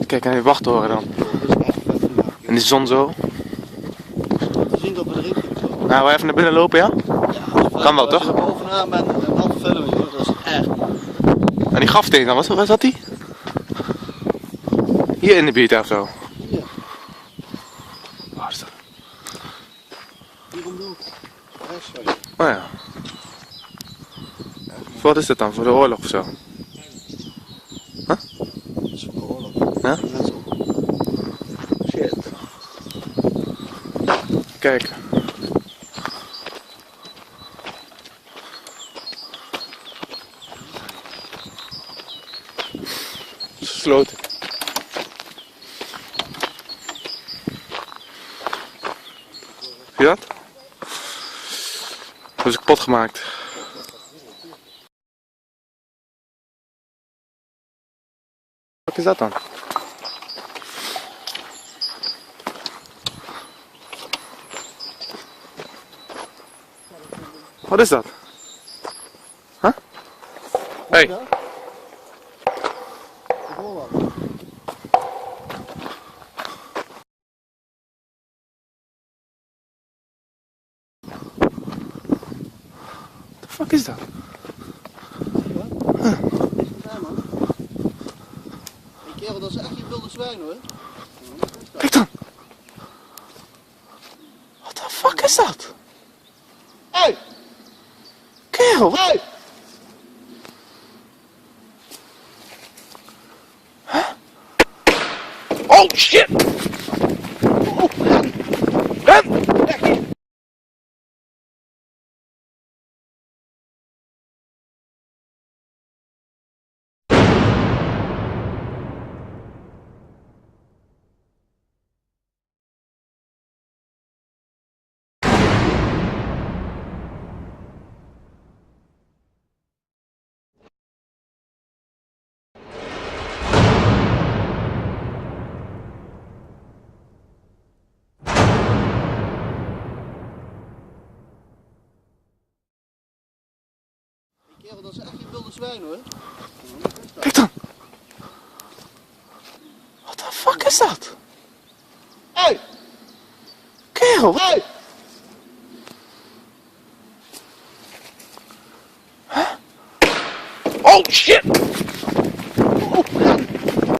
Kijk, en die wachttoren dan. Dat is echt vet gemaakt. En die zon zo. We zien dat we erin kunnen. Nou, we even naar binnen lopen, ja? Kan wel, toch? Als je er bovenaan bent en dan filmen, joh, dat is echt. En die grafsteen dan, waar zat die? Hier in de buurt of zo? Hier, Waar is dat? hier om de hoek. Rechts van je. Oh ja. Wat is dat dan? Voor de oorlog of zo? Dat is voor de oorlog. Ja? Net zo. Shit. Kijk. Gesloten. Zie je dat? Dat is kapot gemaakt. Wat is dat dan? Wat is dat? Huh? Hey. Ik hoor wat. What the fuck is dat? Ja, man. Hey kerel, dat is echt je wilde zwijn hoor. Kijk dan! What the fuck is dat? Hey! Kerel, wat? Hey! Oh shit! Oh, ren! Ren! Weg hier! Kerel, dat is echt je wilde zwijn hoor. Kijk dan! What the fuck is dat? Hey! Kerel, wat? Hey! Oh shit!